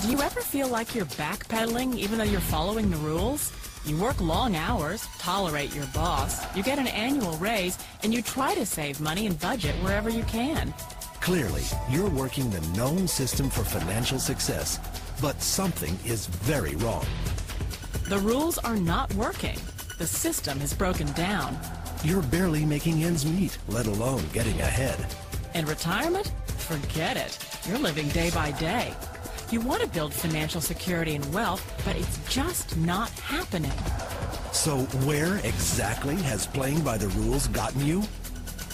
Do you ever feel like you're backpedaling even though you're following the rules? You work long hours, tolerate your boss, you get an annual raise, and you try to save money and budget wherever you can. Clearly, you're working the known system for financial success, but something is very wrong. The rules are not working. The system is broken down. You're barely making ends meet, let alone getting ahead. And retirement? Forget it. You're living day by day. You want to build financial security and wealth, but it's just not happening. So where exactly has playing by the rules gotten you?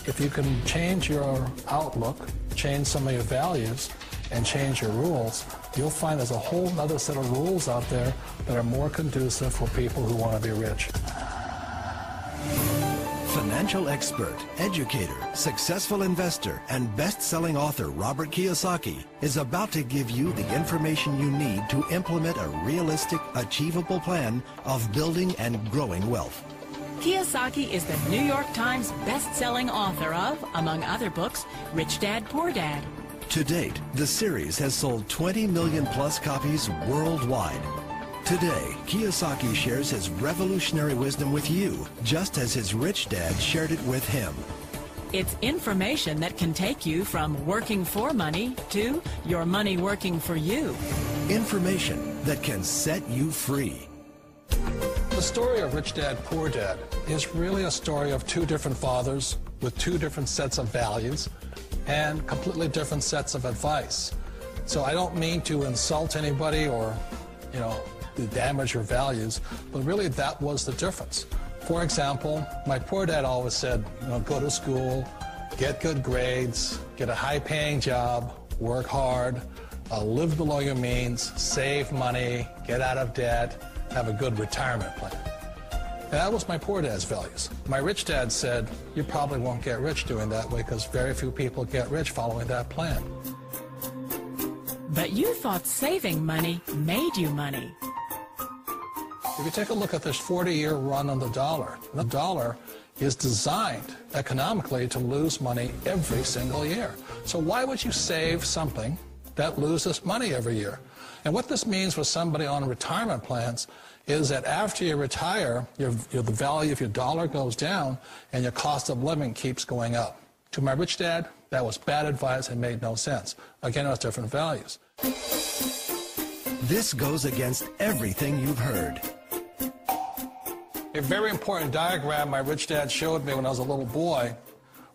If you can change your outlook, change some of your values, and change your rules, you'll find there's a whole other set of rules out there that are more conducive for people who want to be rich. Financial expert, educator, successful investor, and best-selling author Robert Kiyosaki is about to give you the information you need to implement a realistic, achievable plan of building and growing wealth. Kiyosaki is the New York Times best-selling author of, among other books, Rich Dad, Poor Dad. To date, the series has sold 20 million plus copies worldwide. Today, Kiyosaki shares his revolutionary wisdom with you, just as his rich dad shared it with him. It's information that can take you from working for money to your money working for you. Information that can set you free. The story of Rich Dad, Poor Dad is really a story of two different fathers with two different sets of values and completely different sets of advice. So I don't mean to insult anybody or, to damage your values, but really that was the difference. For example, my poor dad always said, go to school, get good grades, get a high-paying job, work hard, live below your means, save money, get out of debt, have a good retirement plan. And that was my poor dad's values. My rich dad said, you probably won't get rich doing that way because very few people get rich following that plan. But you thought saving money made you money. If you take a look at this 40-year run on the dollar is designed economically to lose money every single year. So why would you save something that loses money every year? And what this means for somebody on retirement plans is that after you retire, the value of your dollar goes down and your cost of living keeps going up. To my rich dad, that was bad advice and made no sense. Again, it was different values. This goes against everything you've heard. A very important diagram my rich dad showed me when I was a little boy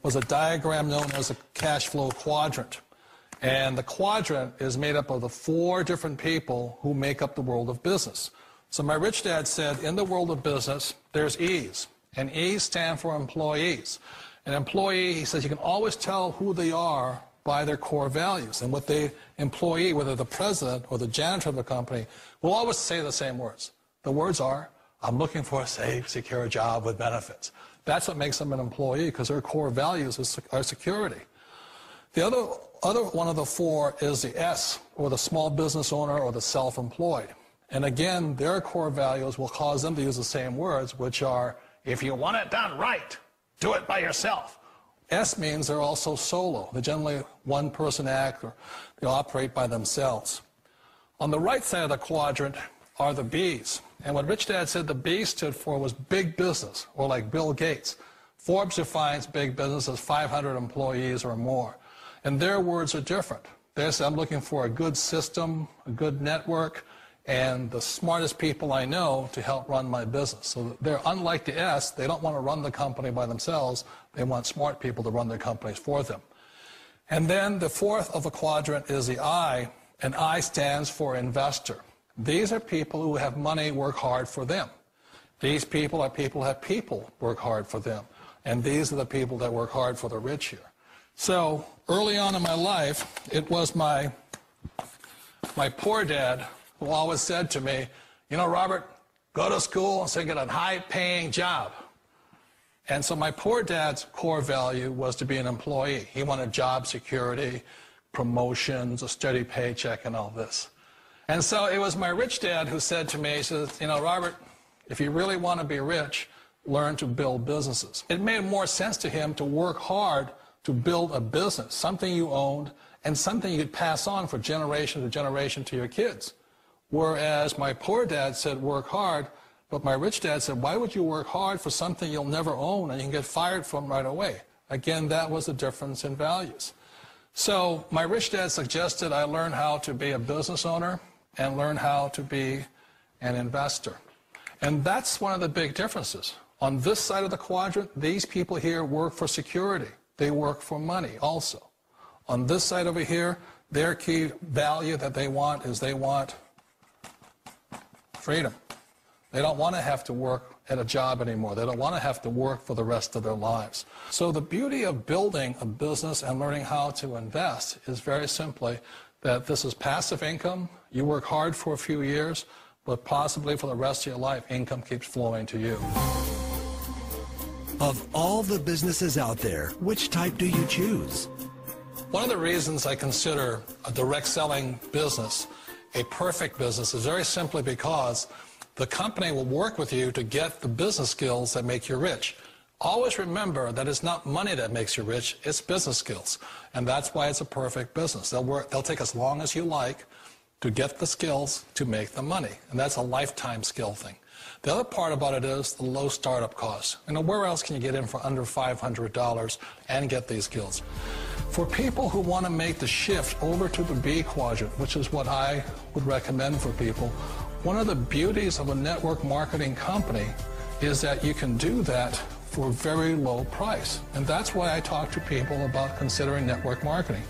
was a diagram known as a cash flow quadrant. And the quadrant is made up of the four different people who make up the world of business. So my rich dad said, in the world of business, there's E's. And E's stand for employees. An employee, he says, you can always tell who they are by their core values. And what the employee, whether the president or the janitor of the company, will always say the same words. The words are, I'm looking for a safe, secure job with benefits. That's what makes them an employee, because their core values are security. The other one of the four is the S, or the small business owner or the self-employed. And again, their core values will cause them to use the same words, which are, if you want it done right, do it by yourself. S means they're also solo. They're generally one-person act, or they operate by themselves. On the right side of the quadrant are the B's. And what Rich Dad said the B stood for was big business, or like Bill Gates. Forbes defines big business as 500 employees or more. And their words are different. They say, I'm looking for a good system, a good network, and the smartest people I know to help run my business. So they're unlike the S. They don't want to run the company by themselves. They want smart people to run their companies for them. And then the fourth of the quadrant is the I, and I stands for investor. These are people who have money work hard for them. These people are people who have people work hard for them. And these are the people that work hard for the rich here. So early on in my life, it was my poor dad who always said to me, Robert, go to school and get a high-paying job. And so my poor dad's core value was to be an employee. He wanted job security, promotions, a steady paycheck, and all this. And so it was my rich dad who said to me, he says, Robert, if you really want to be rich, learn to build businesses. It made more sense to him to work hard to build a business, something you owned, and something you could pass on for generation to generation to your kids. Whereas my poor dad said, work hard, but my rich dad said, why would you work hard for something you'll never own and you can get fired from right away? Again, that was the difference in values. So my rich dad suggested I learn how to be a business owner and learn how to be an investor. And that's one of the big differences. On this side of the quadrant, these people here work for security. They work for money also. On this side over here, their key value that they want is they want freedom. They don't want to have to work at a job anymore. They don't want to have to work for the rest of their lives. So the beauty of building a business and learning how to invest is very simply that this is passive income. You work hard for a few years, but possibly for the rest of your life, income keeps flowing to you. Of all the businesses out there, which type do you choose? One of the reasons I consider a direct selling business a perfect business is very simply because the company will work with you to get the business skills that make you rich. Always remember that it's not money that makes you rich, it's business skills. And that's why it's a perfect business. They'll take as long as you like to get the skills to make the money. And that's a lifetime skill thing. The other part about it is the low startup costs. You know, where else can you get in for under $500 and get these skills? For people who want to make the shift over to the B quadrant, which is what I would recommend for people, one of the beauties of a network marketing company is that you can do that for a very low price. And that's why I talk to people about considering network marketing.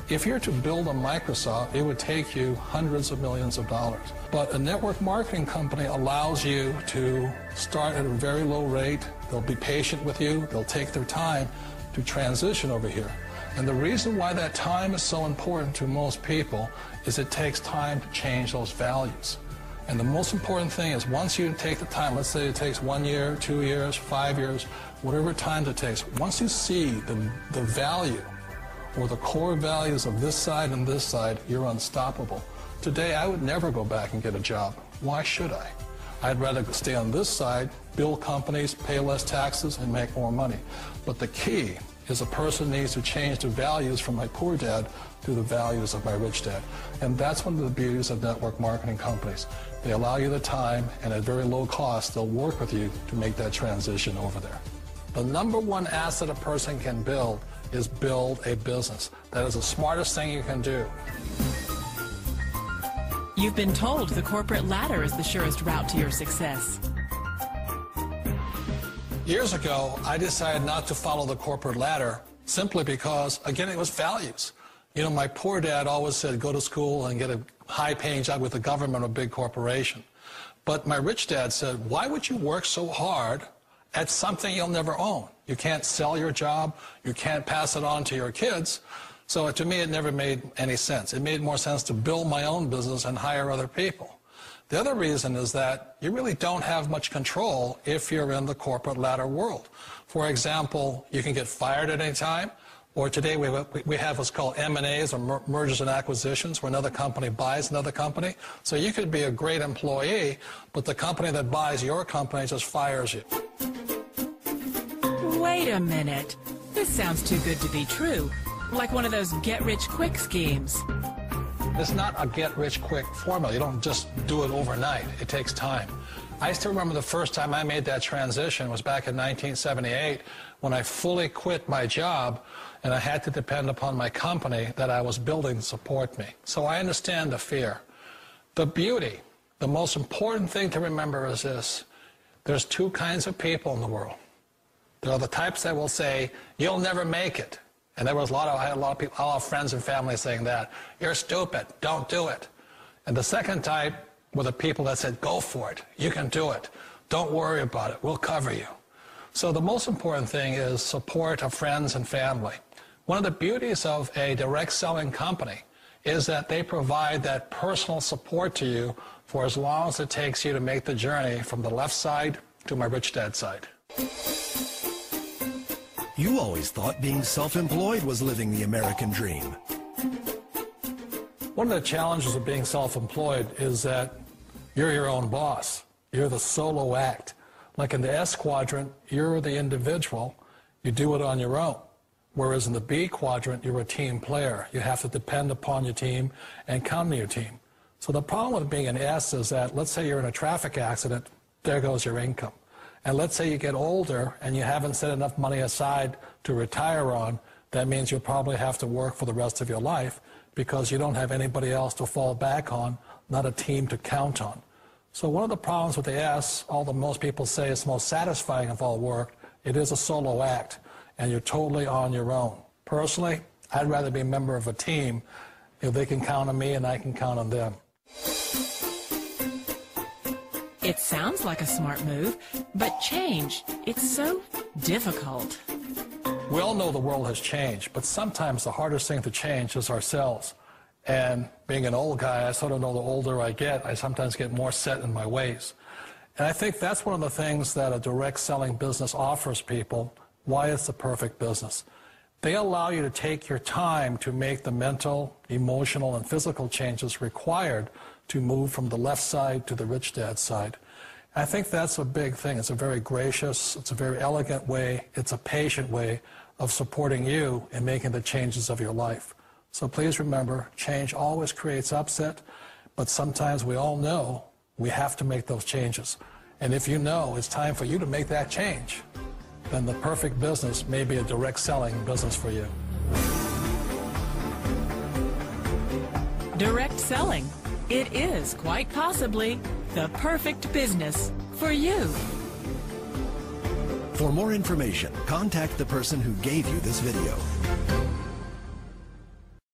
If you're to build a Microsoft, it would take you hundreds of millions of dollars. But a network marketing company allows you to start at a very low rate. They'll be patient with you. They'll take their time to transition over here. And the reason why that time is so important to most people is it takes time to change those values. And the most important thing is once you take the time, let's say it takes 1 year, 2 years, 5 years, whatever time it takes, once you see the value or the core values of this side and this side, you're unstoppable. Today, I would never go back and get a job. Why should I? I'd rather stay on this side, build companies, pay less taxes, and make more money. But the key is a person needs to change the values from my poor dad to the values of my rich dad. And that's one of the beauties of network marketing companies. They allow you the time, and at very low cost, they'll work with you to make that transition over there. The number one asset a person can build is build a business. That is the smartest thing you can do. You've been told the corporate ladder is the surest route to your success. Years ago, I decided not to follow the corporate ladder simply because, again, it was values. You know, my poor dad always said, go to school and get a high-paying job with the government or a big corporation. But my rich dad said, why would you work so hard at something you'll never own? You can't sell your job. You can't pass it on to your kids. So to me, it never made any sense. It made more sense to build my own business and hire other people. The other reason is that you really don't have much control if you're in the corporate ladder world. For example, you can get fired at any time, or today we have what's called M&As, or mergers and acquisitions, where another company buys another company. So you could be a great employee, but the company that buys your company just fires you. Wait a minute. This sounds too good to be true. Like one of those get-rich-quick schemes. It's not a get-rich-quick formula. You don't just do it overnight. It takes time. I still remember the first time I made that transition was back in 1978 when I fully quit my job and I had to depend upon my company that I was building to support me. So I understand the fear. The beauty, the most important thing to remember is this. There's two kinds of people in the world. There are the types that will say, you'll never make it. And I had a lot of people, a lot of friends and family saying that. You're stupid. Don't do it. And the second type were the people that said, go for it. You can do it. Don't worry about it. We'll cover you. So the most important thing is support of friends and family. One of the beauties of a direct selling company is that they provide that personal support to you for as long as it takes you to make the journey from the left side to my rich dad side. You always thought being self-employed was living the American dream. One of the challenges of being self-employed is that you're your own boss. You're the solo act. Like in the S quadrant, you're the individual. You do it on your own. Whereas in the B quadrant, you're a team player. You have to depend upon your team and count on your team. So the problem with being an S is that, let's say you're in a traffic accident, there goes your income. And let's say you get older and you haven't set enough money aside to retire on, that means you'll probably have to work for the rest of your life because you don't have anybody else to fall back on, not a team to count on. So one of the problems with the S, although most people say it's the most satisfying of all work, it is a solo act, and you're totally on your own. Personally, I'd rather be a member of a team if they can count on me and I can count on them. It sounds like a smart move, but change, it's so difficult. We all know the world has changed, but sometimes the hardest thing to change is ourselves. And being an old guy, I sort of know the older I get, I sometimes get more set in my ways. And I think that's one of the things that a direct selling business offers people, why it's the perfect business. They allow you to take your time to make the mental, emotional, and physical changes required to move from the left side to the rich dad side. I think that's a big thing. It's a very gracious, it's a very elegant way, it's a patient way of supporting you in making the changes of your life. So please remember, change always creates upset, but sometimes we all know we have to make those changes. And if you know it's time for you to make that change, then the perfect business may be a direct selling business for you. Direct selling. It is quite possibly the perfect business for you. For more information, contact the person who gave you this video.